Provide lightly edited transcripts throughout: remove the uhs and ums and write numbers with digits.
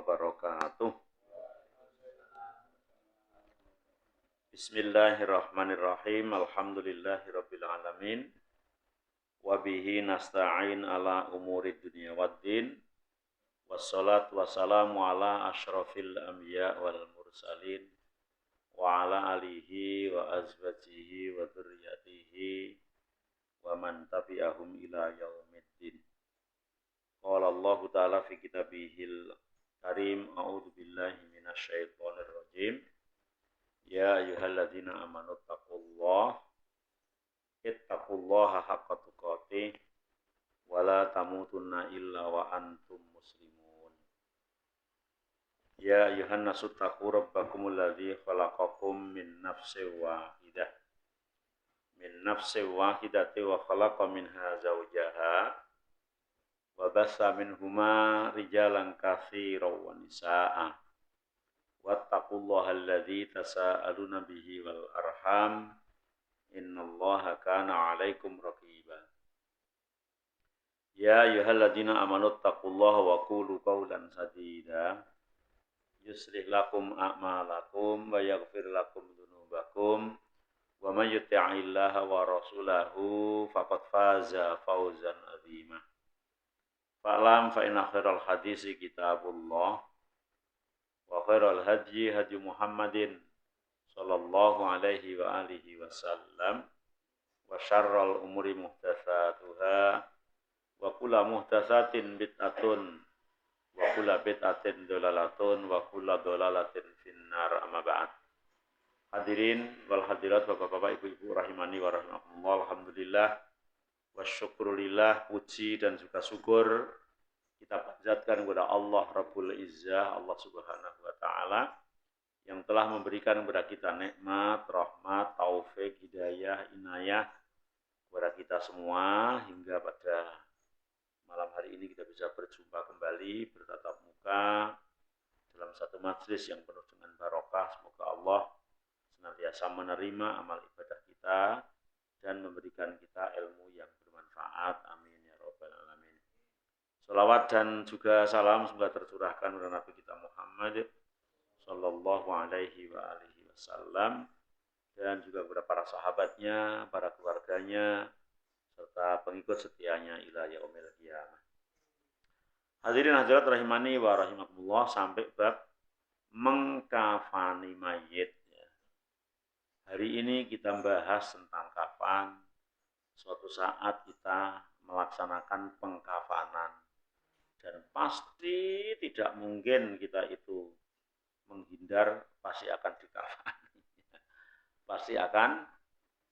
wabarakatuh. Bismillahirrahmanirrahim. Alhamdulillahirabbil alamin. Wa bihi nasta'in ala umuri dunya waddin. Wassalatu wassalamu ala asyrafil anbiya wal mursalin wa ala alihi wa azwajihi wa dzurriyyatihi wa man tabi'ahum ila yaumiddin. Qala Allah Ta'ala fi kitabihil karim, a'udzu billahi minasyaitonir rajim. Ya ayyuhalladzina amanu ittaqullaha haqqa tuqatih wa la tamutunna illa wa antum muslimun. Ya ayyuhan nasu taqu rabbakumul ladzi khalaqakum min nafsin wahidatin wa khalaqa minha zawjaha wa bassa minhuma rijalan katsiran wa nisaa'a wattaqullaha alladzi tasaaluna bihi wal arham innallaha kana 'alaikum raqiba. Ya ayyuhalladzina amanu taqullaha wa qulu qawlan sadida yuslih lakum a'malakum wa yaghfir lakum dzunubakum wa may yuti'illaha wa rasulahu faqad faza fawzan 'azima. Fa'lam fa inna khairal hadisi kitabullah wa khairal hadyi hadyu Muhammadin sallallahu alaihi wa alihi wasallam wa syarrul umuri muhdatsatuha wa kullu muhdatsatin bid'atun wa kullu bid'atin dhalalatun wa kullu dhalalatin finnar amma ba'd. Hadirin wal hadirat, Bapak-bapak, Ibu-ibu rahimani wa rahimakumullah. Alhamdulillah wa syukurillah, puji dan juga syukur kita panjatkan kepada Allah Rabbul Izzah, Allah Subhanahu wa taala yang telah memberikan kepada kita nikmat, rahmat, taufik, hidayah, inayah kepada kita semua hingga pada malam hari ini kita bisa berjumpa kembali, bertatap muka dalam satu majelis yang penuh dengan barokah. Semoga Allah senantiasa menerima amal ibadah kita dan memberikan kita ilmu yang bermanfaat. Amin ya rabbal alamin. Salawat dan juga salam semoga tercurahkan kepada Nabi kita Muhammad sallallahu alaihi wa alihi wasallam dan juga kepada para sahabatnya, para keluarganya serta pengikut setianya ila yaumil qiyamah. Hadirin hadirat rahimani wa rahimakumullah, sampai bab mengkafani mayit. Hari ini kita bahas tentang kafan. Suatu saat kita melaksanakan pengkafanan dan pasti tidak mungkin kita itu menghindar, pasti akan dikafani. Pasti akan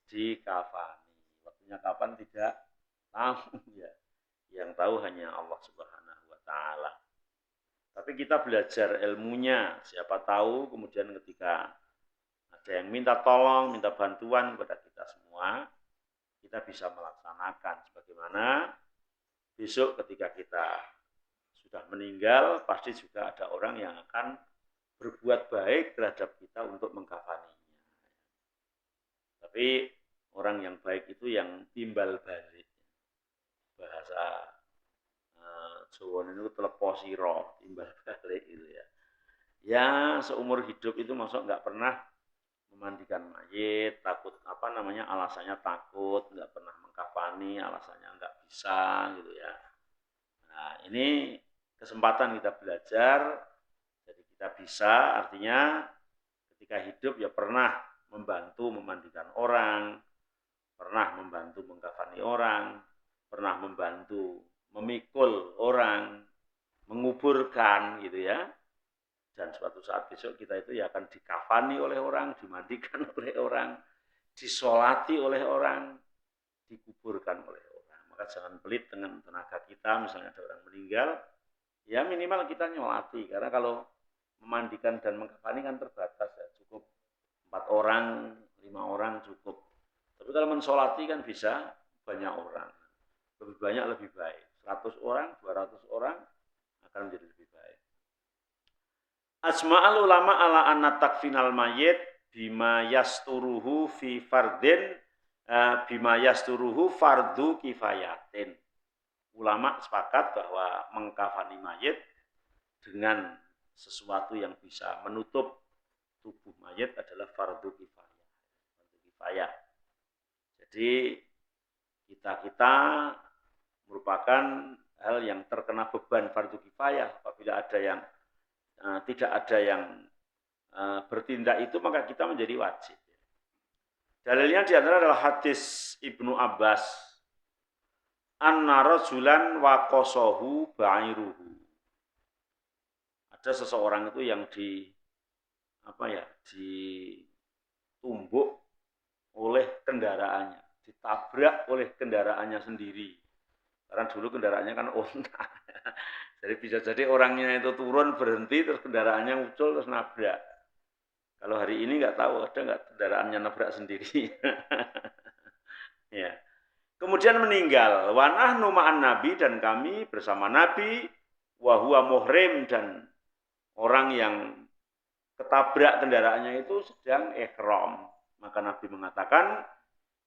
dikafani. Waktunya kapan tidak tahu ya. Yang tahu hanya Allah Subhanahu wa taala. Tapi kita belajar ilmunya, siapa tahu kemudian ketika ada yang minta tolong, minta bantuan kepada kita semua, kita bisa melaksanakan. Sebagaimana besok ketika kita sudah meninggal, pasti juga ada orang yang akan berbuat baik terhadap kita untuk mengkafaninya. Tapi orang yang baik itu yang timbal balik. Bahasa Jawa itu teleposi roh, timbal balik itu ya. Ya seumur hidup itu masuk nggak pernah memandikan mayit, takut alasannya takut, nggak pernah mengkafani, alasannya nggak bisa gitu ya. Nah ini kesempatan kita belajar, jadi kita bisa, artinya ketika hidup ya pernah membantu memandikan orang, pernah membantu mengkafani orang, pernah membantu memikul orang, menguburkan gitu ya. Dan suatu saat besok kita itu ya akan dikafani oleh orang, dimandikan oleh orang, disolati oleh orang, dikuburkan oleh orang. Maka jangan pelit dengan tenaga kita, misalnya ada orang meninggal, ya minimal kita nyolati. Karena kalau memandikan dan mengkafani kan terbatas ya, cukup 4 orang, 5 orang cukup. Tapi kalau mensolati kan bisa banyak orang. Lebih banyak lebih baik. 100 orang, 200 orang akan menjadi lebih baik. Asma'al ulama ala anna takfinal mayyit bima yasturuhu fi fardin bima yasturuhu fardu kifayatin. Ulama sepakat bahwa mengkafani mayit dengan sesuatu yang bisa menutup tubuh mayit adalah fardu kifayah. Fardu kifayah. Jadi kita merupakan hal yang terkena beban fardu kifayah. Apabila ada yang tidak ada yang bertindak itu, maka kita menjadi wajib. Dalilnya di antara adalah hadis Ibnu Abbas, anna rajulan waqasahu ba'iruhu. Ada seseorang itu yang ditumbuk oleh kendaraannya, ditabrak oleh kendaraannya sendiri. Karena dulu kendaraannya kan onta. Jadi bisa jadi orangnya itu turun, berhenti, terus kendaraannya muncul, terus nabrak. Kalau hari ini nggak tahu, ada nggak kendaraannya nabrak sendiri. Ya. Kemudian meninggal. Wa nahnu ma'an Nabi, dan kami bersama Nabi, wa huwa muhrim, dan orang yang ketabrak kendaraannya itu sedang ihram. Maka Nabi mengatakan,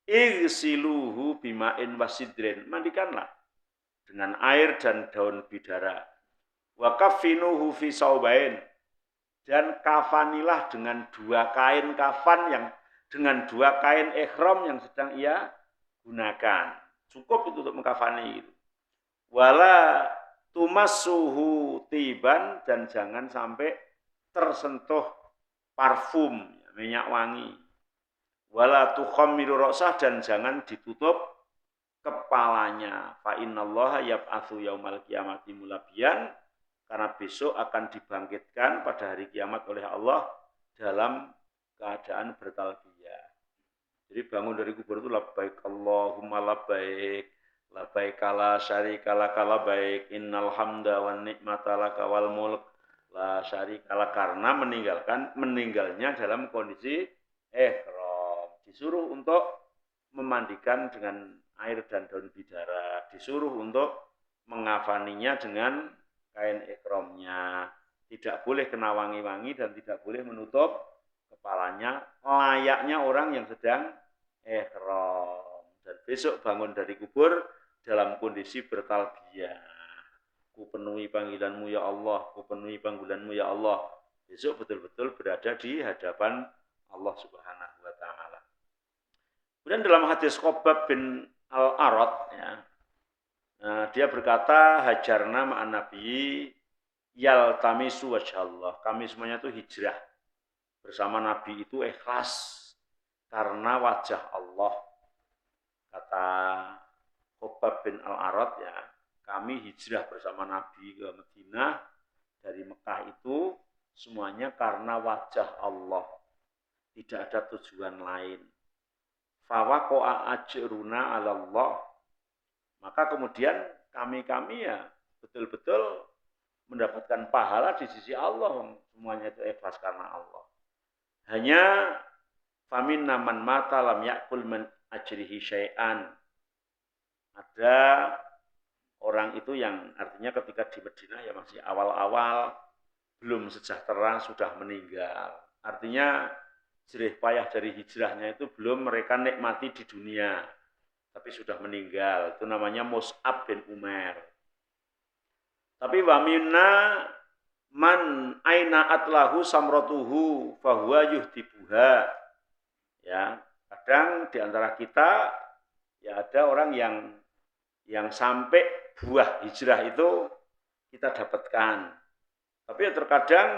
igsiluhu bima'in wasidrin. Mandikanlah dengan air dan daun bidara. Wa kafinuhu fi saubain. Dan kafanilah dengan dua kain kafan dengan dua kain ihram yang sedang ia gunakan. Cukup itu untuk mengkafani itu. Wala tumassuhu tiban, dan jangan sampai tersentuh parfum, minyak wangi. Wala tukhammiru ra'sah, dan jangan ditutup kepalanya. Fa innallaha yab'atsu yaumal qiyamati mulabiyan, karena besok akan dibangkitkan pada hari kiamat oleh Allah dalam keadaan bertalbiyah. Jadi bangun dari kubur itu labbaik Allahumma labbaik, labbaik la syarika laka labbaik, innal hamda wan ni'mata laka wal mulk la syarika lak, karena meninggalnya dalam kondisi ihram. Disuruh untuk memandikan dengan air dan daun bidara, disuruh untuk mengafaninya dengan kain ihramnya, tidak boleh kena wangi-wangi dan tidak boleh menutup kepalanya, layaknya orang yang sedang ihram. Dan besok bangun dari kubur dalam kondisi bertalbiyah. Ku penuhi panggilanmu ya Allah, ku penuhi panggilanmu ya Allah. Besok betul-betul berada di hadapan Allah Subhanahu wa taala. Kemudian dalam hadis Khobab bin Al-Arad, ya, dia berkata, hajarna ma'an Nabi yaltamisu wajhallah. Kami semuanya itu hijrah bersama Nabi itu ikhlas karena wajah Allah. Kata Khobab bin Al-Arad, ya, kami hijrah bersama Nabi ke Madinah dari Mekah itu semuanya karena wajah Allah. Tidak ada tujuan lain. Fawaqa'a ajruna 'ala Allah. Maka kemudian kami ya betul-betul mendapatkan pahala di sisi Allah. Semuanya itu ikhlas karena Allah. Hanya faminna man mata lam yakul min ajrihi syai'an. Ada orang itu yang artinya ketika di Madinah ya masih awal-awal, belum sejahtera, sudah meninggal. Artinya jerih payah dari hijrahnya itu belum mereka nikmati di dunia, tapi sudah meninggal. Itu namanya Mus'ab bin Umair. Tapi wa minna man aina atlahu samratuhu fahuwa yuhdibuha. Ya, kadang di antara kita ya ada orang yang sampai buah hijrah itu kita dapatkan. Tapi ya terkadang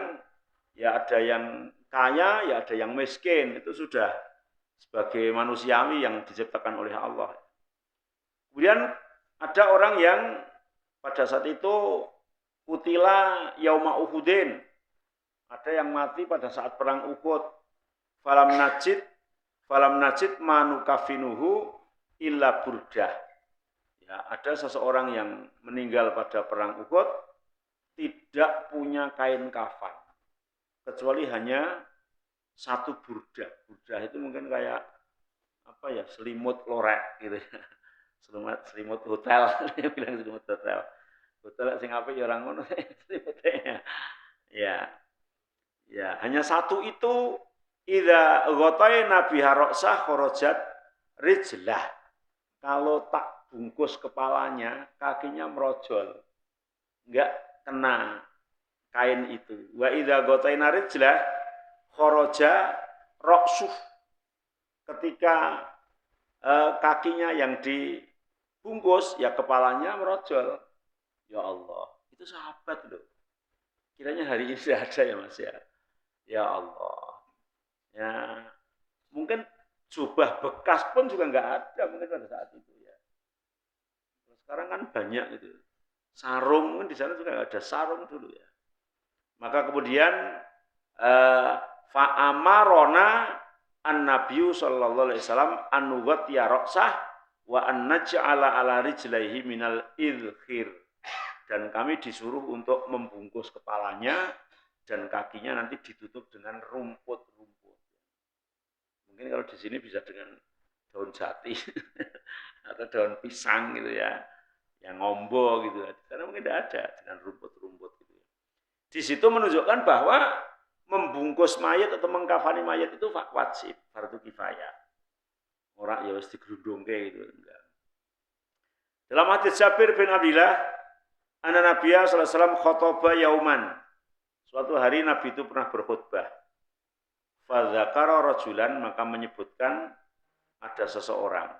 ya ada yang kaya, ya ada yang miskin. Itu sudah sebagai manusiawi yang diciptakan oleh Allah. Kemudian ada orang yang pada saat itu kutila yauma Uhudin. Ada yang mati pada saat perang Uhud. Falam najid manukafinuhu illa burdah. Ya, ada seseorang yang meninggal pada perang Uhud tidak punya kain kafan kecuali hanya satu burdah. Burdah itu mungkin kayak apa ya, selimut lorek gitu ya. Selimut hotel, dia bilang selimut hotel. Hotel sing apik ya orang ngono selimutnya. Ya. Ya, hanya satu itu idza ghataina biha ra'sah kharajat rijlah. Kalau tak bungkus kepalanya, kakinya merojol. Enggak kena kain itu. Wa idza ghataina rijlah kharaja ra'suh. Ketika kakinya yang dibungkus, ya kepalanya merojol. Ya Allah, itu sahabat loh. Kiranya hari ini sudah ada ya Mas ya. Ya Allah. Ya, mungkin jubah bekas pun juga nggak ada mungkin pada saat itu ya. Sekarang kan banyak itu. Sarung kan di sana juga nggak ada sarung dulu ya. Maka kemudian fa'amarona an-nabiyyu sallallahu alaihi wasallam an nughtiya ra'sah wa an naj'ala ala rijlaihi minal idkhir. Dan kami disuruh untuk membungkus kepalanya dan kakinya nanti ditutup dengan rumput-rumput. Mungkin kalau di sini bisa dengan daun jati atau daun pisang gitu ya, yang ngombo gitu. Di sana mungkin tidak ada dengan rumput-rumput gitu. Di situ menunjukkan bahwa membungkus mayat atau mengkafani mayat itu wajib, fardu kifayah. Orang ya harus digerundungke gitu enggak. Dalam hadis Jabir bin Abdillah, anna Nabiya sallallahu alaihi wasallam khotoba yauman. Suatu hari Nabi itu pernah berkhutbah. Fa dzakara rajulan, maka menyebutkan ada seseorang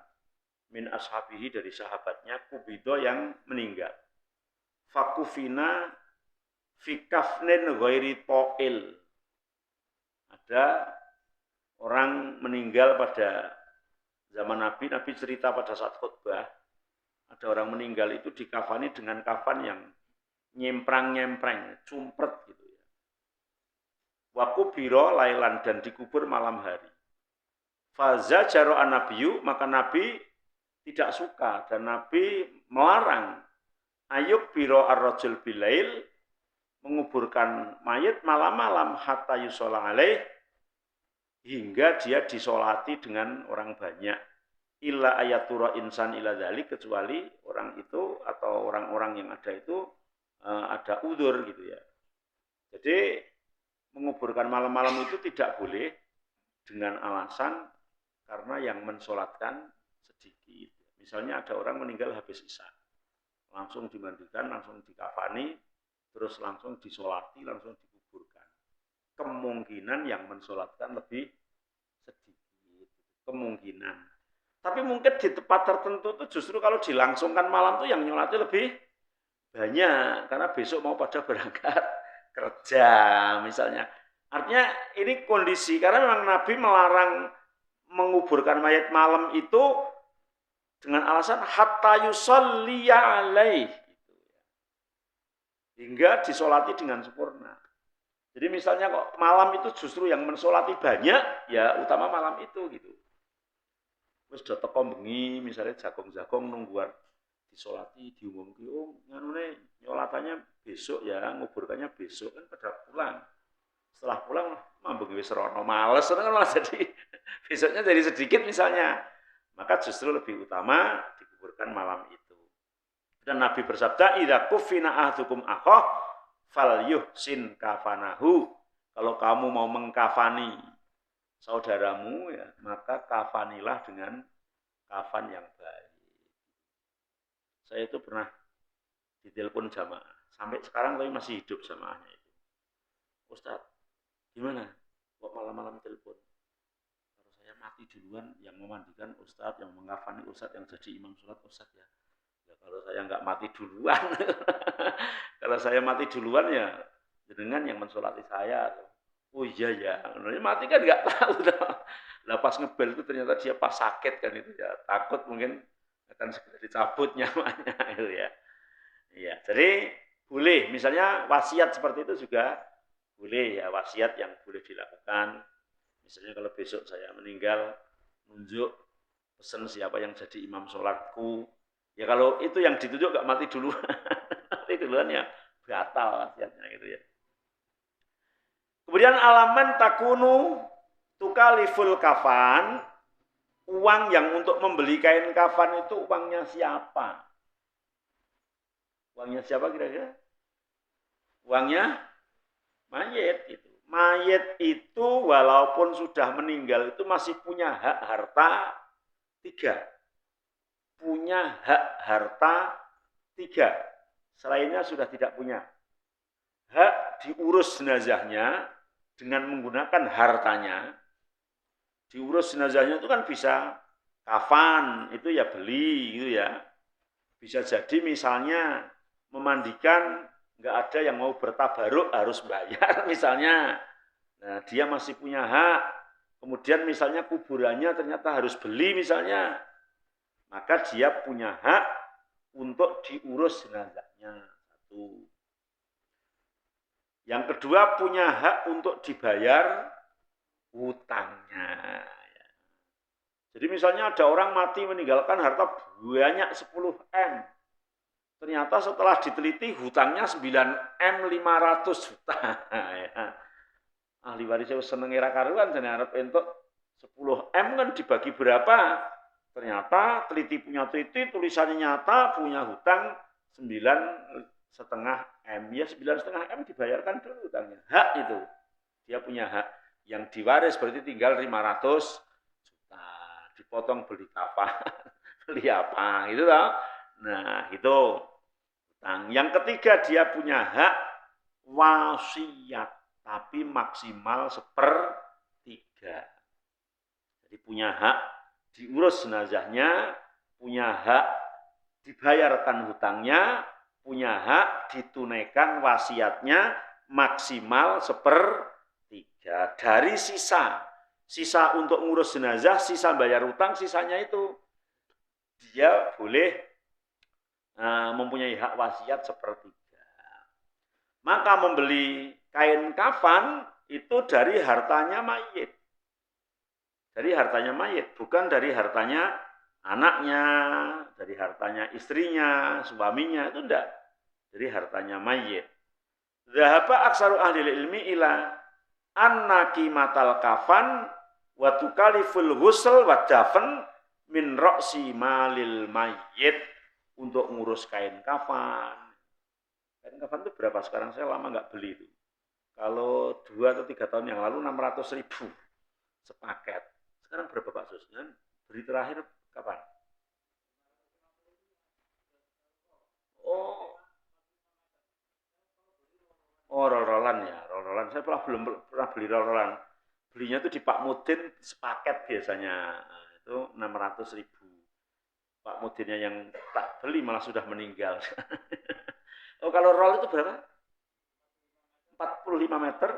min ashabihi, dari sahabatnya, kubido yang meninggal. Fakufina fikafnin ghairi ta'il. Ada orang meninggal pada zaman Nabi. Nabi cerita pada saat khutbah, ada orang meninggal itu dikafani dengan kafan yang nyemprang-nyempreng, cumpret gitu ya. Wakubiro lailan, dan dikubur malam hari. Fazajaro an-nabiyyu, maka Nabi tidak suka dan Nabi melarang ayuk biro ar-rajul bilail, menguburkan mayat malam-malam, hatta yusola alaih, hingga dia disolati dengan orang banyak. Illa ayatura insan ila dzalik, kecuali orang itu atau orang-orang yang ada itu ada udzur gitu ya. Jadi menguburkan malam-malam itu tidak boleh dengan alasan karena yang mensolatkan sedikit. Misalnya ada orang meninggal habis isya, langsung dimandikan, langsung dikafani, terus langsung disolati, langsung dikuburkan. Kemungkinan yang mensolatkan lebih sedikit, kemungkinan. Tapi mungkin di tempat tertentu itu justru kalau dilangsungkan malam itu yang nyolati lebih banyak, karena besok mau pada berangkat kerja misalnya. Artinya ini kondisi, karena memang Nabi melarang menguburkan mayat malam itu dengan alasan hatta yusalliya alaih, hingga disolati dengan sempurna. Jadi misalnya kok malam itu justru yang mensolati banyak, ya utama malam itu gitu. Terus udah teko bengi, misalnya jagong-jagong nungguan disolati, diumumkan, oh nganune nyolatannya besok ya, nguburkannya besok, kan pada pulang. Setelah pulang, mambung wis rono, males, kan malah jadi besoknya jadi sedikit misalnya. Maka justru lebih utama dikuburkan malam itu. Dan Nabi bersabda, idza kufina ahdukum akhah falyuhsin kafanahu. Kalau kamu mau mengkafani saudaramu ya, maka kafanilah dengan kafan yang baik. Saya itu pernah ditelepon jamaah, sampai sekarang tapi masih hidup jamaahnya itu. Ustaz, gimana? Kok malam-malam telepon? Kalau saya mati duluan, yang memandikan Ustaz, yang mengkafani Ustaz, yang jadi imam sholat Ustaz ya. Ya kalau saya nggak mati duluan, kalau saya mati duluan ya jenengan yang mensolati saya. Oh iya ya, mati kan nggak tahu. Lah pas ngebel itu ternyata dia pas sakit kan itu ya, takut mungkin akan segera dicabut nyawanya itu ya. Iya, jadi boleh misalnya wasiat seperti itu juga boleh ya, wasiat yang boleh dilakukan. Misalnya kalau besok saya meninggal, nunjuk pesan siapa yang jadi imam sholatku. Ya kalau itu yang ditunjuk gak mati duluan, mati duluan ya batal wasiatnya gitu ya. Kemudian alaman takunu tukaliful kafan, uang yang untuk membeli kain kafan itu uangnya siapa? Uangnya siapa kira-kira? Uangnya mayit itu. Mayit itu walaupun sudah meninggal itu masih punya hak harta 3. Punya hak harta 3. Selainnya sudah tidak punya. hak diurus jenazahnya dengan menggunakan hartanya. Diurus jenazahnya itu kan bisa kafan, itu ya beli gitu ya. Bisa jadi misalnya memandikan nggak ada yang mau bertabaruk harus bayar misalnya. Nah, dia masih punya hak. Kemudian misalnya kuburannya ternyata harus beli misalnya. Maka dia punya hak untuk diurus jenazahnya. Satu. Yang kedua punya hak untuk dibayar hutangnya. Jadi misalnya ada orang mati meninggalkan harta banyak 10 M. Ternyata setelah diteliti hutangnya 9 M 500 juta. Ahli warisnya seneng era karuan dan harap entuk 10 M kan dibagi berapa? Ternyata teliti tulisannya nyata punya hutang 9,5 M. Ya 9,5 M dibayarkan dulu hutangnya. Hak itu. Dia punya hak. Yang diwaris berarti tinggal 500 juta. Dipotong beli apa? Beli apa? Gitu loh. Nah, itu hutang. Yang ketiga dia punya hak wasiat, tapi maksimal 1/3. Jadi punya hak diurus jenazahnya, punya hak dibayarkan hutangnya, punya hak ditunaikan wasiatnya maksimal 1/3 dari sisa. Sisa untuk ngurus jenazah, sisa bayar hutang, sisanya itu dia boleh mempunyai hak wasiat 1/3. Maka membeli kain kafan itu dari hartanya mayit. Dari hartanya mayit, bukan dari hartanya anaknya, dari hartanya istrinya, suaminya, itu enggak. Dari hartanya mayit. Dhahaba aksaru ahli ilmi ila anna qimatal kafan wa tukaliful ghusl wa dafn min ra'si malil mayyit. Untuk ngurus kain kafan. Kain kafan itu berapa sekarang? Saya lama nggak beli itu. Kalau 2 atau 3 tahun yang lalu 600.000 sepaket. Sekarang berapa Pak Sus? Beli terakhir kapan? Oh, roll-rollan ya, roll-rollan. Saya belum pernah beli roll-rollan. Belinya itu di Pak Mudin sepaket biasanya. Nah, itu 600.000. Pak Mudinnya yang tak beli malah sudah meninggal. Oh, kalau roll itu berapa? 45 meter.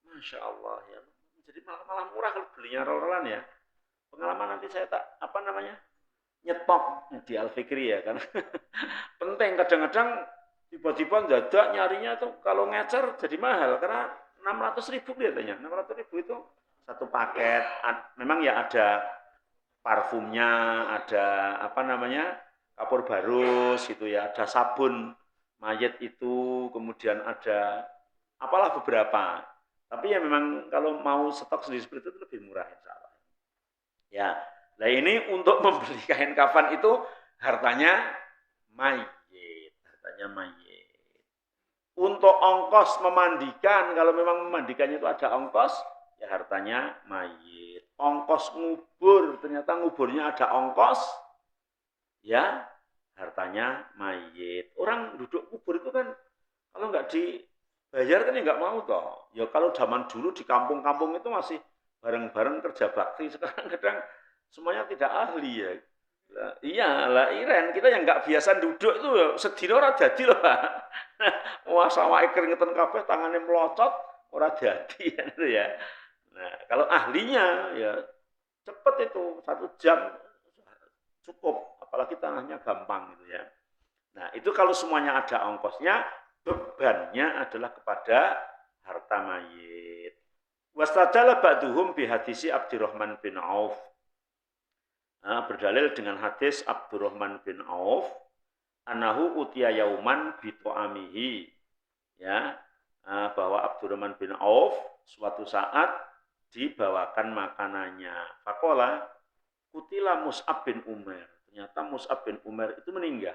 Masya Allah ya. Jadi malah murah kalau belinya roll-rollan ya. Pengalaman nanti saya nyetok di Al-Fikri ya kan. Penting kadang-kadang tiba-tiba dadak nyarinya tuh kalau ngecer jadi mahal karena 600.000 kelihatannya. 600.000 itu satu paket. Memang ya ada parfumnya, ada kapur barus gitu ya, ada sabun mayat itu, kemudian ada apalah beberapa. Tapi ya memang kalau mau stok sendiri seperti itu lebih murah insya Allah. Ya, nah ini untuk membeli kain kafan itu hartanya mayit. Untuk ongkos memandikan, kalau memang memandikannya itu ada ongkos, ya hartanya mayit. Ongkos ngubur, ternyata nguburnya ada ongkos, ya hartanya mayit. Orang duduk kubur itu kan kalau nggak dibayar kan ya nggak mau toh. Ya kalau zaman dulu di kampung-kampung itu masih bareng-bareng kerja bakti. Sekarang kadang semuanya tidak ahli ya. Iya lah Iren, kita yang nggak biasa duduk itu sedina ora dadi loh Pak. Wah sawake keringetan kabeh, tangannya melocot, ora dadi gitu ya. Nah, kalau ahlinya ya cepet itu 1 jam cukup, apalagi tanahnya gampang gitu ya. Nah, itu kalau semuanya ada ongkosnya, bebannya adalah kepada harta mayit. Wastadalla ba'duhum bihadisi Abdurrahman bin Auf. Berdalil dengan hadis Abdurrahman bin Auf, anahu utiya yauman bito'amihi, ya, bahwa Abdurrahman bin Auf suatu saat dibawakan makanannya. Fakola kutila Mus'ab bin Umar. Ternyata Mus'ab bin Umar itu meninggal.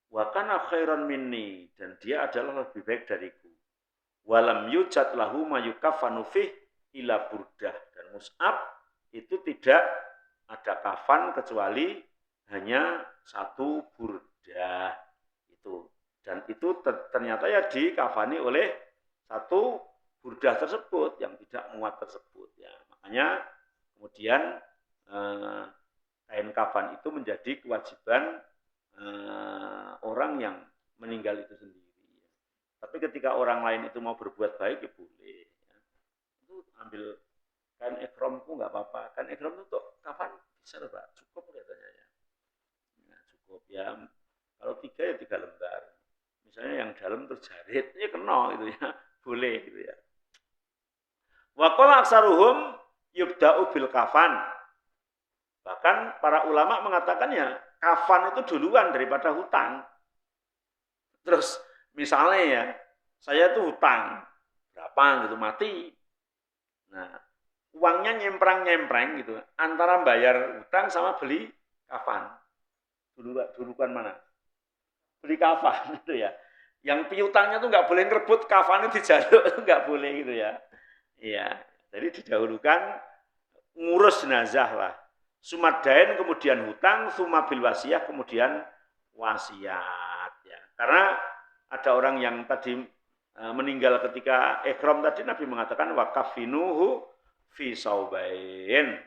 Wa kana khairan minni, dan dia adalah lebih baik dariku. Walam yujad lahu mayukafanu fih ila burdah, dan Mus'ab itu tidak ada kafan kecuali hanya 1 burdah. Itu Dan itu ternyata ya dikafani oleh satu burdah tersebut yang tidak muat tersebut ya. Makanya kemudian kain kafan itu menjadi kewajiban orang yang meninggal itu sendiri. Tapi ketika orang lain itu mau berbuat baik ya boleh. Ya. Itu ambil kain ikhramku nggak apa-apa. Kain ikhram itu untuk kafan bisa loh Pak, cukup katanya ya. Nah, cukup ya. Kalau 3 ya 3 lembar. Misalnya yang dalam terjarit, ya kena gitu ya, boleh gitu ya. Wa qala aksaruhum yubda'u bil kafan. Bahkan para ulama mengatakannya kafan itu duluan daripada hutang. Terus misalnya ya, saya tuh hutang berapa gitu mati. Nah, uangnya nyemprang-nyempreng gitu antara bayar hutang sama beli kafan. Duluan mana? Beli kafan gitu ya. Yang piutangnya tuh nggak boleh ngerebut kafannya dijaluk, nggak boleh gitu ya. Iya, jadi didahulukan ngurus jenazah lah. Sumadain kemudian hutang, sumabil wasiyah kemudian wasiat. Ya. Karena ada orang yang tadi meninggal ketika ikhram tadi Nabi mengatakan wakafinuhu fi saubain.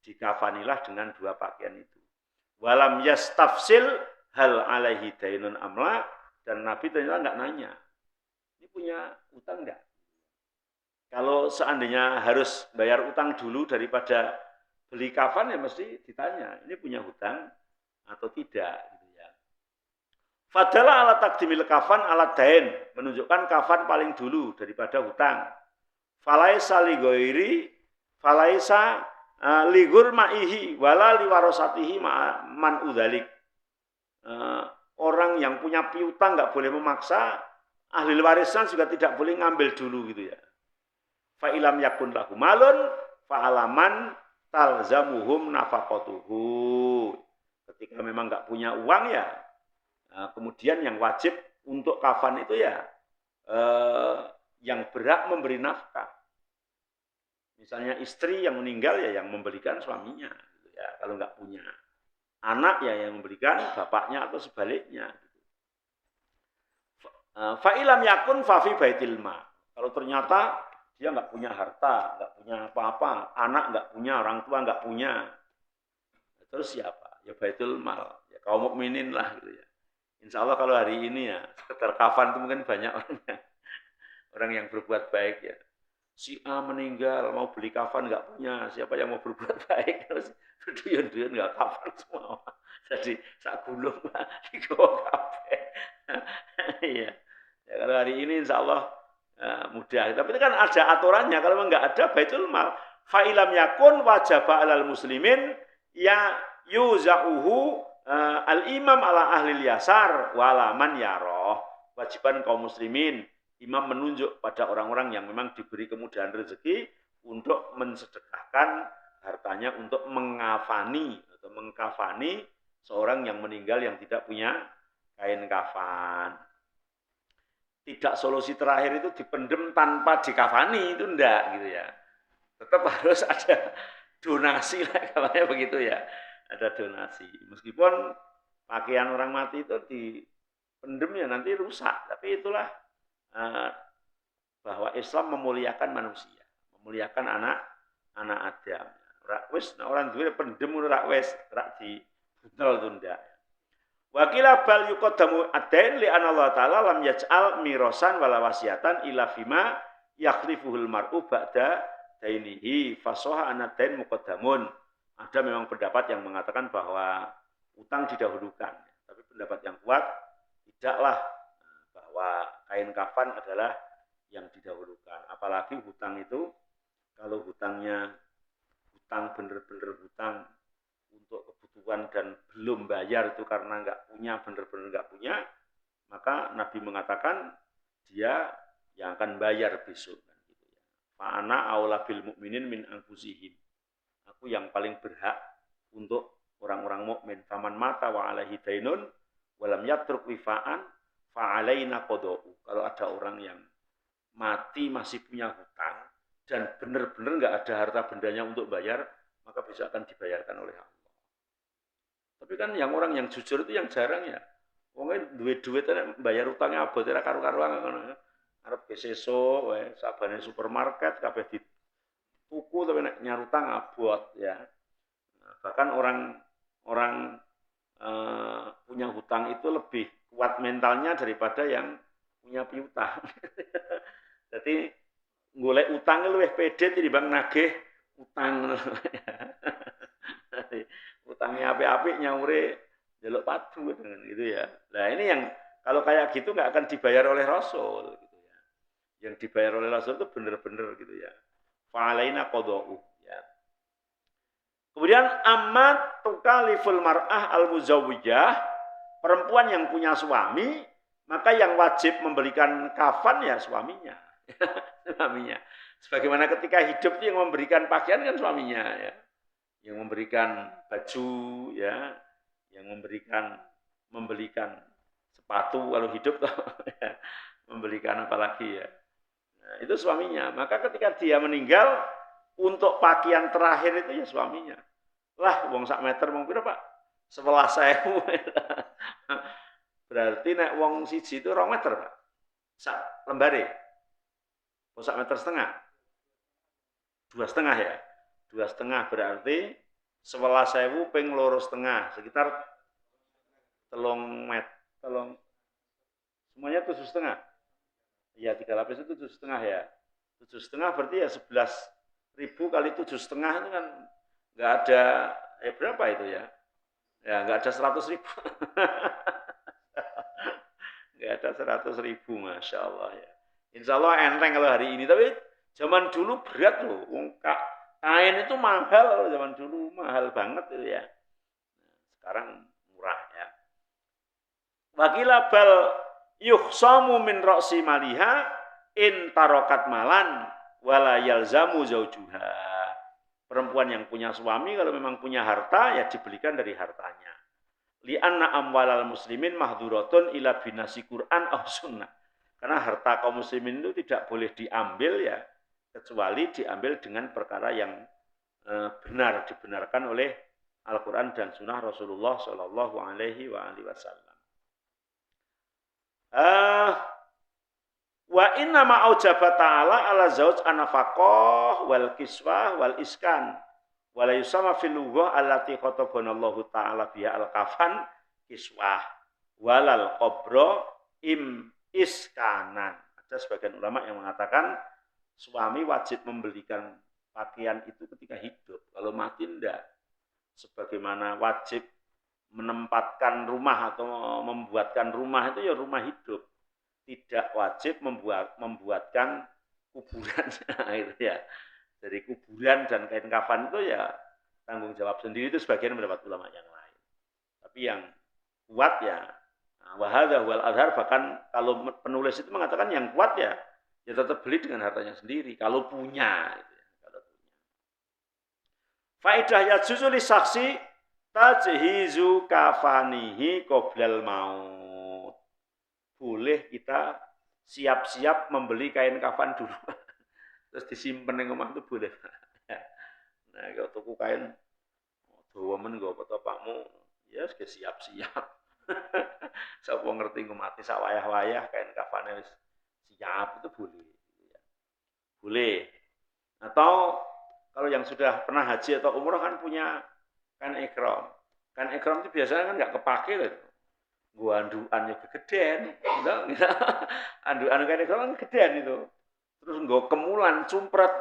Dikafanilah dengan 2 pakaian itu. Walam yastafsil hal alaihi dainun amla. Dan Nabi ternyata nggak nanya, ini punya utang nggak? Kalau seandainya harus bayar utang dulu daripada beli kafan ya mesti ditanya, ini punya hutang atau tidak? Gitu ya. Fadalah ala takdimil kafan ala dain, menunjukkan kafan paling dulu daripada hutang. Falaisa ligoiri, falaisa ligur ma'ihi, wala liwarosatihi man udhalik. Orang yang punya piutang nggak boleh memaksa, ahli warisan juga tidak boleh ngambil dulu gitu ya. Fa'ilam yakun lahu malun fa'alaman talzamuhum nafaqatuhu. Ketika memang nggak punya uang ya, kemudian yang wajib untuk kafan itu ya yang berhak memberi nafkah. Misalnya istri yang meninggal ya yang memberikan suaminya, gitu ya, kalau nggak punya. Anak ya yang memberikan bapaknya atau sebaliknya. Fa'ilam yakun fafi baitil ma. Kalau ternyata dia nggak punya harta, nggak punya apa-apa, anak nggak punya, orang tua nggak punya, terus siapa? Ya baitul mal, ya kaum mukminin lah gitu ya. Insya Allah kalau hari ini ya sekitar kafan itu mungkin banyak orang yang berbuat baik ya. Si A meninggal mau beli kafan nggak punya, siapa yang mau berbuat baik terus berduyun-duyun nggak kafan semua. Jadi sak gulung digawa kabeh. Iya. Ya, kalau hari ini insya Allah mudah. Tapi itu kan ada aturannya. Kalau nggak ada baitul mal, fa'ilam yakun wajaba alal muslimin ya yuzauhu al imam ala ahli yasar walaman yaroh. Wajiban kaum muslimin imam menunjuk pada orang-orang yang memang diberi kemudahan rezeki untuk mensedekahkan hartanya untuk mengafani atau mengkafani seorang yang meninggal yang tidak punya kain kafan. Tidak solusi terakhir itu dipendem tanpa dikafani, itu enggak gitu ya. Tetap harus ada donasi lah kalanya begitu ya. Ada donasi. Meskipun pakaian orang mati itu dipendem ya nanti rusak, tapi itulah bahwa Islam memuliakan manusia, memuliakan anak Adam. Rakwis orang duwe pendem rakwis rak di buntel tunda. Wakila bal yuqaddamu adain li anna Allah taala lam yaj'al mirasan wala wasiatan illa fima yakhlifuhul mar'u ba'da dainihi fasoha anadain muqaddamun. Ada memang pendapat yang mengatakan bahwa utang didahulukan, tapi pendapat yang kuat tidaklah, bahwa kain kafan adalah yang didahulukan. Apalagi hutang itu, kalau hutangnya hutang bener-bener hutang untuk kebutuhan dan belum bayar itu karena nggak punya, bener-bener nggak punya, maka Nabi mengatakan dia yang akan bayar besok. Fa'ana aula bil mu'minin min anfusihim. Aku yang paling berhak untuk orang-orang mukmin. Faman mata wa alaihi dainun walam yatruk wifa'an fa'alaina qada'u. Kalau ada orang yang mati masih punya hutang dan benar-benar nggak ada harta bendanya untuk bayar, maka bisa akan dibayarkan oleh Allah. Tapi kan yang orang yang jujur itu yang jarang ya. Wong duwe duit nek bayar utange abot ora karo-karuan ngono. Arep ke sesuk wae sabane supermarket kabeh dituku tapi nek nyarutang abot ya. Nah, bahkan orang orang punya hutang itu lebih kuat mentalnya daripada yang punya piutang. Jadi golek utang luwih pede tinimbang nagih utang. Utangnya apik-apik nyaure njaluk padu gitu ya. Nah, ini yang kalau kayak gitu nggak akan dibayar oleh Rasul gitu ya. Yang dibayar oleh Rasul itu benar-benar gitu ya. Fa'alaina qada'u ya. Kemudian amat tukaliful mar'ah al-muzawwijah, perempuan yang punya suami, maka yang wajib memberikan kafan ya suaminya. Suaminya. Sebagaimana ketika hidup yang memberikan pakaian kan suaminya ya. Yang memberikan baju ya, yang membelikan sepatu kalau hidup ya. Membelikan apalagi ya. Nah, itu suaminya. Maka ketika dia meninggal, untuk pakaian terakhir itu ya suaminya. Lah, wong sak meter mung pira, Pak? 11.000. Berarti nek wong siji itu 2 meter, Pak. Sak lembare. Oh, sak meter setengah. 2,5 ya. 2,5 berarti 11.000 ping 2,5, sekitar 3 meter. Semuanya 7,5. Iya, 3 lapis itu 7,5 ya. 7,5 berarti ya 11.000 kali 7,5 itu kan nggak ada berapa itu ya? Ya nggak ada 100.000. Nggak ada 100.000, masya Allah ya. Insya Allah enteng kalau hari ini, tapi zaman dulu berat loh. Kain itu mahal, zaman dulu mahal banget itu ya. Sekarang murah ya. Wakila bal yuhsamu min roksi maliha in tarokat malan wala yalzamu zaujuha. Perempuan yang punya suami kalau memang punya harta ya dibelikan dari hartanya. Li'anna amwalal muslimin mahduratun ila binasi Quran aw sunnah. Karena harta kaum muslimin itu tidak boleh diambil ya kecuali diambil dengan perkara yang benar, dibenarkan oleh Al-Quran dan Sunnah Rasulullah Shallallahu Alaihi Wasallam. Wa inna ma aujaba ta'ala ala zauj anafaqah wal kiswah wal iskan wala yusama fil lughah allati khatabanallahu ta'ala biha al kafan kiswah walal qabra iskanan. Ada sebagian ulama yang mengatakan suami wajib membelikan pakaian itu ketika hidup, kalau mati enggak. Sebagaimana wajib menempatkan rumah atau membuatkan rumah itu ya rumah hidup. Tidak wajib membuatkan kuburan gitu ya. Dari kuburan dan kain kafan itu ya tanggung jawab sendiri, itu sebagian mendapat ulama yang lain. Tapi yang kuat ya wa hadza wal azhar, bahkan kalau penulis itu mengatakan yang kuat ya tetap beli dengan hartanya sendiri kalau punya gitu ya, kalau punya. Faidah ya juzul saksi tajhizu kafanihi qoblal maut. Boleh kita siap-siap membeli kain kafan dulu. Terus disimpan di rumah itu boleh. Nah, kalau tuku kain dawa men nggo pakmu, ya siap-siap. Sapa ngerti engko mati sak wayah-wayah kain kafane wis siap, itu boleh. Boleh. Atau kalau yang sudah pernah haji atau umroh kan punya kain ihram. Kain ihram itu biasanya kan nggak kepake loh. Gua anduan ya kegedean, anduan kain ihram kan kegedean itu. Terus nggo kemulan cumpret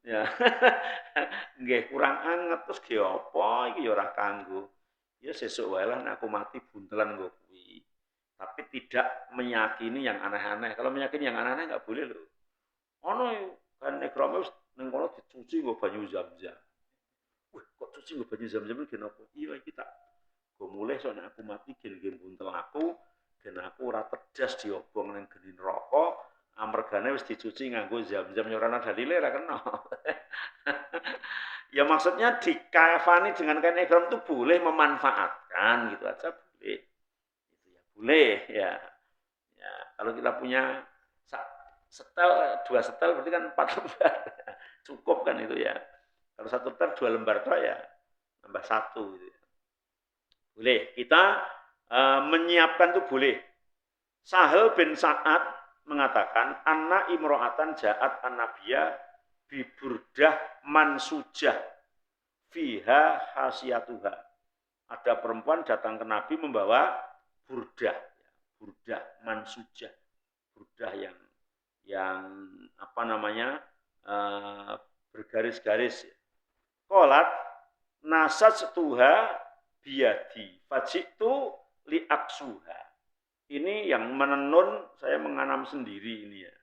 ya. Nggih kurang anget, terus ge apa iki ya ora kanggo. Ya sesuk wae lah aku mati buntelan nggo kuwi. Tapi tidak meyakini yang aneh-aneh. Kalau meyakini yang aneh-aneh enggak boleh loh. Ono kan ihram wis ning kono dicuci nggo banyu Zam-Zam. Wih, kok cuci nggo banyu Zam-Zam iki napa? Iya iki tak go mulih sok nek aku mati gen buntel aku, gen aku ora tedas diobong ning geni neraka. Amargane wis dicuci nganggo Zam-Zam ya ora ana dalile ra kena. Ya maksudnya dikafani dengan kain ihram itu boleh memanfaatkan gitu aja boleh. Itu ya boleh ya. Ya, kalau kita punya setel 2 setel berarti kan 4 lembar. Cukup kan itu ya. Kalau 1 setel 2 lembar toh ya nambah 1 gitu ya. Boleh kita menyiapkan itu boleh. Sahal bin Sa'ad mengatakan anna imro'atan ja'at an-nabiyya bi burdah mansujah fiha hasiyatuha. Ada perempuan datang ke Nabi membawa burdah, burdah mansujah, burdah yang apa namanya bergaris-garis. Qolat nasajtuha biyadi fajitu liaksuha. Ini yang menenun saya menganam sendiri ini ya.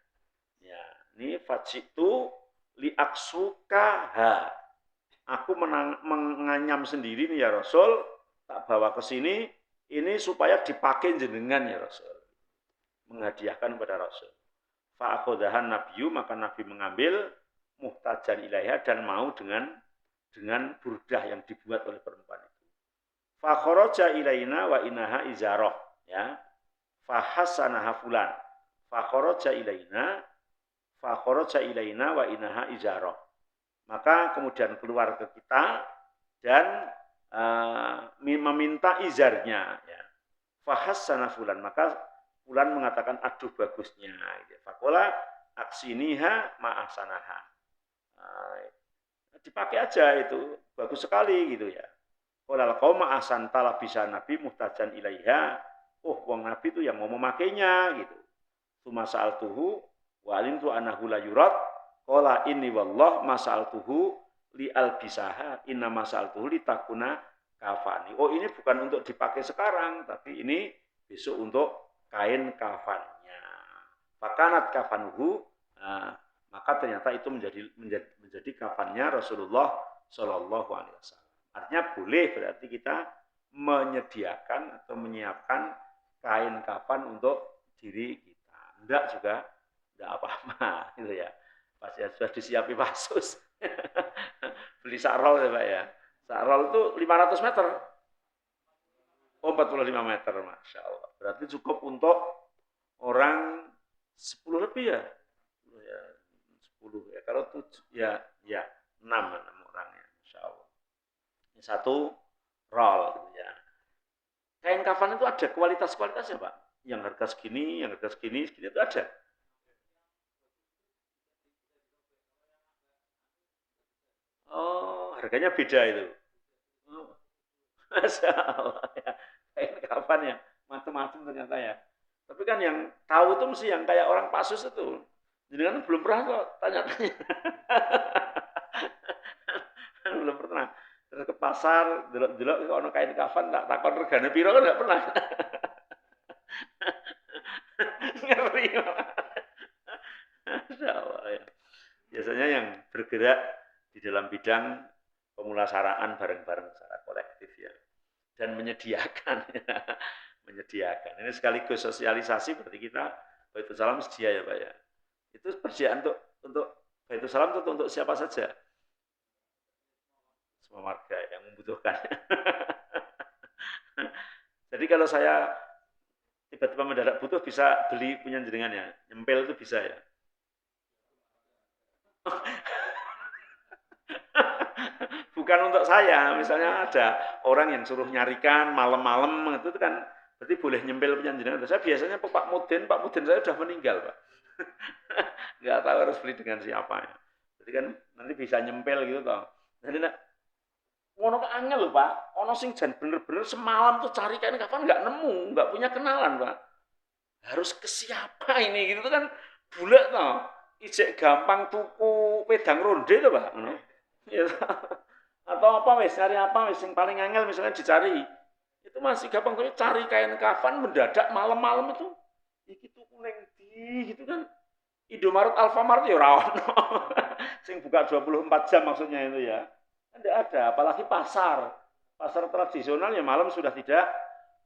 Ya, ini fajitu liaksukaha. Aku menganyam sendiri nih ya Rasul, tak bawa ke sini ini supaya dipakai jenengan ya Rasul. Menghadiahkan kepada Rasul. Fa'akhodahan nabiyyu, maka Nabi mengambil muhtajan ilaiha dan mau dengan burdah yang dibuat oleh perempuan itu. Fakharaja ilaina wa inaha izaroh, ya. Fahassanaha fulan. Fakharaja ilaina wa inaha izaroh. Maka kemudian keluar ke kita dan meminta izarnya, ya. Fahassana fulan, maka fulan mengatakan aduh bagusnya. Fakola aksiniha ma'asanaha. Dipakai aja itu, bagus sekali gitu ya. Qolal qauma ahsanta labisa nabi muhtajan ilaiha. Oh, wong nabi itu yang mau memakainya gitu. Tsumma sa'altuhu wa alimtu annahu la yurad. Qala inni wallah mas'altuhu li albisaha inna mas'altuhu li takuna kafani. Oh, ini bukan untuk dipakai sekarang, tapi ini besok untuk kain kafannya. Fakanat kafanuhu, maka ternyata itu menjadi kafannya Rasulullah Shallallahu Alaihi Wasallam. Artinya boleh berarti kita menyediakan atau menyiapkan kain kafan untuk diri kita. Enggak juga, enggak apa-apa, gitu ya. Pas ya sudah disiapi pasus. Beli sakrol ya Pak ya. Sakrol itu 500 meter. Oh 45 meter, Masya Allah. Berarti cukup untuk orang 10 lebih ya. 10 ya. Kalau 7 ya 6 orang ya, Masya Allah. Ini satu roll gitu ya. Kain kafan itu ada kualitas-kualitasnya Pak. Yang harga segini itu ada. Oh, harganya beda itu. Oh. Masya Allah ya. Kain kafan ya, macam-macam ternyata ya. Tapi kan yang tahu itu mesti yang kayak orang pasus itu. Jadi kan belum pernah kok tanya-tanya. Belum pernah. Terus ke pasar, delok-delok kalau kain kafan tak takon regane piro kan enggak pernah. Ngeri. Masya Allah ya. Biasanya yang bergerak di dalam bidang pemulasaraan bareng-bareng secara kolektif ya. Dan menyediakan ya. Menyediakan. Ini sekaligus sosialisasi berarti kita Baitul Salam sedia ya Pak ya. Itu persediaan untuk Baitul Salam itu untuk siapa saja? Semua warga yang membutuhkan. Jadi kalau saya tiba-tiba mendadak butuh bisa beli punya jenengan ya. Nyempel itu bisa ya. Bukan untuk saya, misalnya ada orang yang suruh nyarikan malam-malam itu kan berarti boleh nyempil punya jenengan. Saya biasanya Pak Mudin saya sudah meninggal Pak. Nggak tahu harus beli dengan siapa ya. Jadi kan nanti bisa nyempil gitu toh. Jadi nak ngono ke angel lho Pak. Ono sing jan bener-bener semalam tuh cari kain kapan nggak nemu, nggak punya kenalan Pak. Harus ke siapa ini gitu kan bulat toh. Ijek gampang tuku pedang ronde tuh Pak. Ya, atau apa wis cari apa wis yang paling angel misalnya dicari. Itu masih gampang tuh cari kain kafan mendadak malam-malam itu. Iki tuku ning ndi gitu kan. Indomaret Alfamart ya ora ono. Sing buka 24 jam maksudnya itu ya. Tidak ada, apalagi pasar. Pasar tradisional ya malam sudah tidak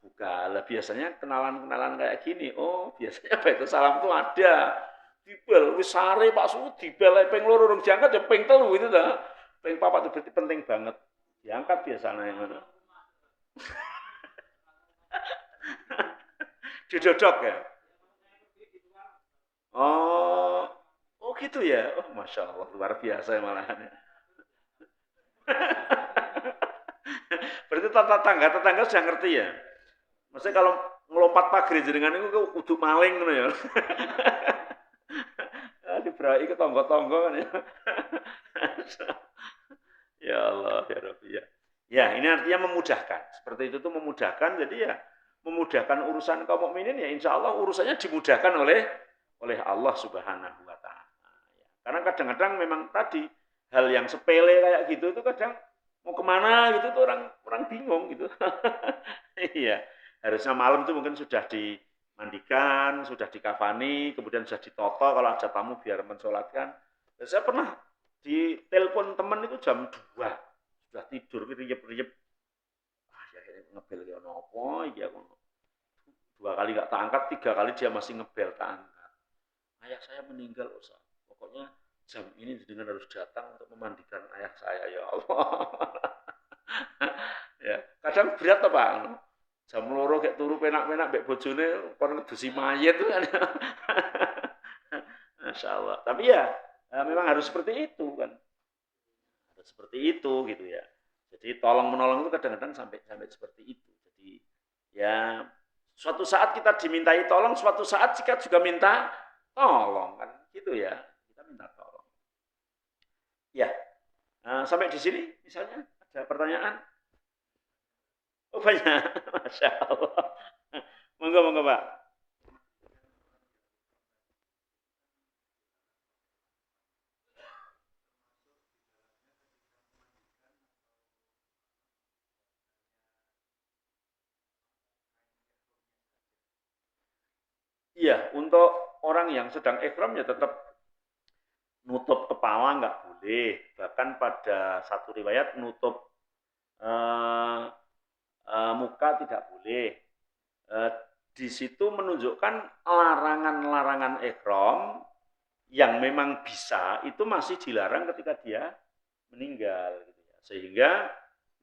buka. Lah biasanya kenalan-kenalan kayak gini. Oh, biasanya Baitul Salam itu ada. Dibel wis sare Pak Su dibel ping 2 urung diangkat ya ping 3 itu dah. Ping 4 itu berarti penting banget. Diangkat biasanya yang ngono. Didodok ya. Oh, oh gitu ya. Oh, Masya Allah, luar biasa malahan. Berarti tetangga sudah ngerti ya. Maksudnya kalau ngelompat pagar jenengan itu kudu maling ngono ya. Diberai ke tonggo-tonggo kan ya. Ya Allah, ya Rabbi ya. Ya, ini artinya memudahkan. Seperti itu tuh memudahkan. Jadi ya memudahkan urusan kaum mukminin ya insya Allah urusannya dimudahkan oleh Allah Subhanahu wa taala. Ya. Karena kadang-kadang memang tadi hal yang sepele kayak gitu itu kadang mau kemana gitu tuh orang bingung gitu. Iya, harusnya malam tuh mungkin sudah dimandikan, sudah dikafani, kemudian sudah ditoto kalau ada tamu biar mensolatkan. Dan saya pernah di telepon teman itu jam 2 sudah tidur riep-riep. Ah ya ngebel ya nopo ya dua kali nggak tak angkat, tiga kali dia masih ngebel tak angkat. Ayah saya meninggal Ustaz. Pokoknya jam ini dengan harus datang untuk memandikan ayah saya ya Allah. Ya, kadang berat apa Pak? Jam loro kayak turu penak-penak mbek bojone kon ngedusi mayit tuh kan. Masya Allah. Tapi ya memang harus seperti itu kan. Harus seperti itu gitu ya. Jadi tolong menolong itu kadang-kadang sampai seperti itu. Jadi ya suatu saat kita dimintai tolong, suatu saat kita juga minta tolong kan gitu ya. Kita minta tolong. Ya. Sampai di sini misalnya ada pertanyaan? Oh banyak, Masya Allah. Monggo Pak. Iya, untuk orang yang sedang ihram ya tetap nutup kepala nggak boleh. Bahkan pada satu riwayat nutup eh, muka tidak boleh. Eh, di situ menunjukkan larangan-larangan ihram yang memang bisa itu masih dilarang ketika dia meninggal. Gitu ya. Sehingga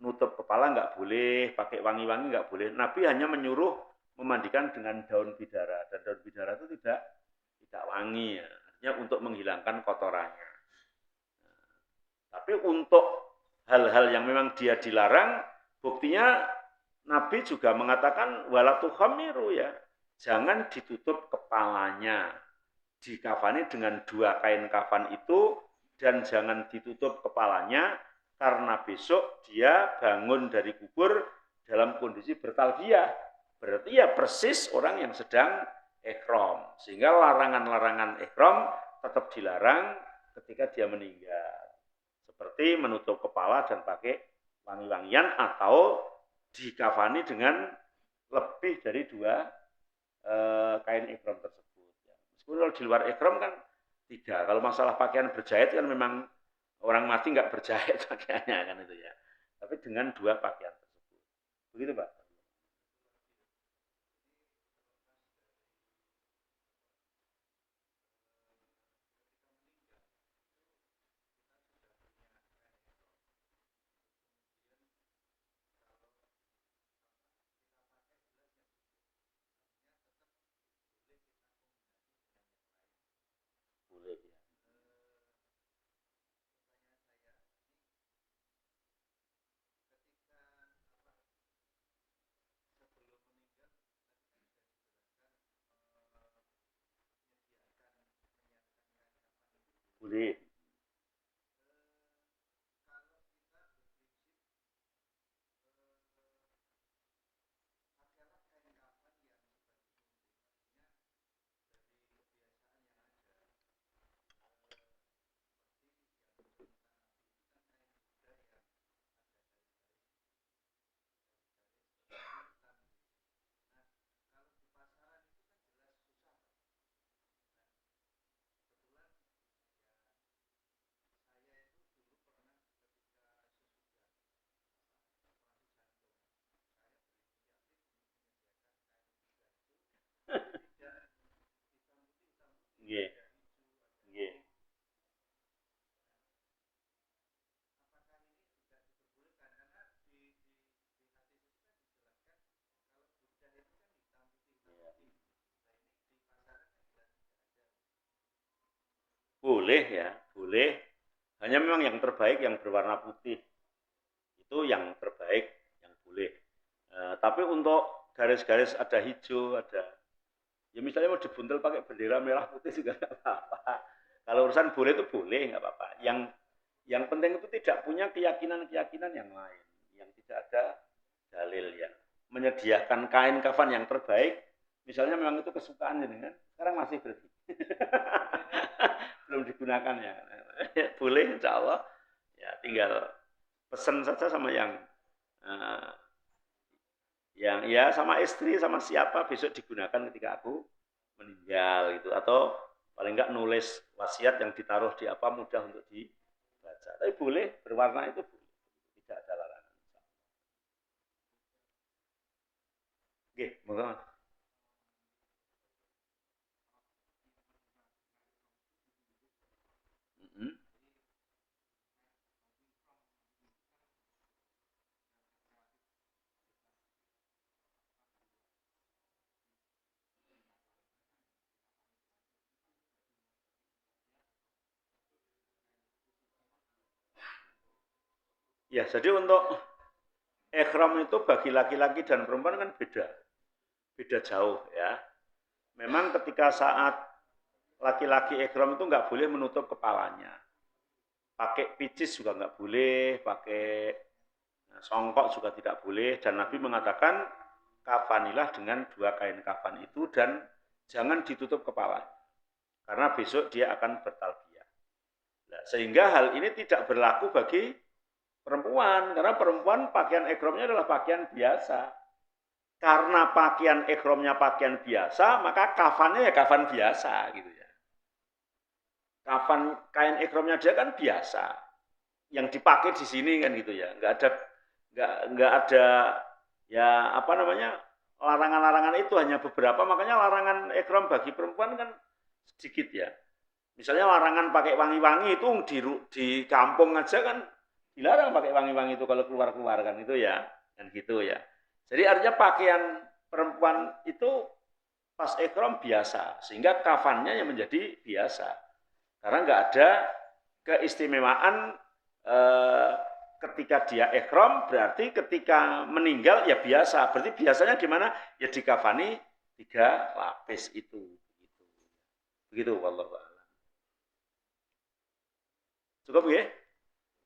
nutup kepala nggak boleh, pakai wangi-wangi nggak boleh. Nabi hanya menyuruh memandikan dengan daun bidara dan daun bidara itu tidak wangi ya. Artinya untuk menghilangkan kotorannya. Tapi untuk hal-hal yang memang dia dilarang, buktinya Nabi juga mengatakan walatu khamiru ya. Jangan ditutup kepalanya. Dikafani dengan dua kain kafan itu dan jangan ditutup kepalanya karena besok dia bangun dari kubur dalam kondisi bertalbiyah. Berarti ya persis orang yang sedang ihram. Sehingga larangan-larangan ihram tetap dilarang ketika dia meninggal. Seperti menutup kepala dan pakai wangi-wangian atau dikafani dengan lebih dari dua kain ihram tersebut. Meskipun kalau di luar ihram kan tidak. Kalau masalah pakaian berjahit kan memang orang mati nggak berjahit pakaiannya kan itu ya. Tapi dengan dua pakaian tersebut. Begitu Pak. Boleh ya. Boleh. Nggih. Nggih. Boleh ya, boleh. Hanya memang yang terbaik yang berwarna putih. Itu yang terbaik yang boleh. Tapi untuk garis-garis ada hijau, ada ya misalnya mau dibuntel pakai bendera merah putih juga nggak apa-apa. Kalau urusan boleh itu boleh nggak apa-apa. Yang penting itu tidak punya keyakinan-keyakinan yang lain, yang tidak ada dalil ya. Menyediakan kain kafan yang terbaik, misalnya memang itu kesukaan ini kan, sekarang masih berarti belum digunakan ya. Boleh insya Allah, ya tinggal pesan saja sama uh, yang ya sama istri sama siapa besok digunakan ketika aku meninggal gitu, atau paling enggak nulis wasiat yang ditaruh di apa mudah untuk dibaca. Tapi boleh berwarna itu boleh, tidak ada larangan. Oke, moga. Mm-hmm. Ya, jadi untuk ikhram itu bagi laki-laki dan perempuan kan beda, beda jauh ya. Memang ketika saat laki-laki ikhram itu nggak boleh menutup kepalanya, pakai picis juga nggak boleh, pakai songkok juga tidak boleh, dan Nabi mengatakan kafanilah dengan dua kain kafan itu dan jangan ditutup kepala, karena besok dia akan bertalbiyah. Nah, sehingga hal ini tidak berlaku bagi perempuan, karena perempuan pakaian ikhramnya adalah pakaian biasa. Karena pakaian ikhramnya pakaian biasa, maka kafannya ya kafan biasa gitu ya. Kafan kain ikhramnya dia kan biasa, yang dipakai di sini kan gitu ya, nggak ada ya apa namanya larangan-larangan itu hanya beberapa, makanya larangan ikhram bagi perempuan kan sedikit ya. Misalnya larangan pakai wangi-wangi itu di kampung aja kan dilarang pakai wangi-wangi itu kalau keluar-keluar kan itu ya, kan gitu ya. Jadi artinya pakaian perempuan itu pas ikhram biasa, sehingga kafannya yang menjadi biasa. Karena nggak ada keistimewaan ketika dia ikhram, berarti ketika meninggal ya biasa. Berarti biasanya gimana? Ya dikafani 3 lapis itu. Begitu. Begitu wallahu a'lam. Cukup ya?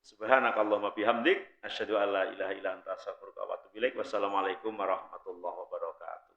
Subhanakallahumma bihamdik asyhadu an la ilaha illa anta astaghfiruka wa atubu ilaik. Wassalamualaikum warahmatullahi wabarakatuh.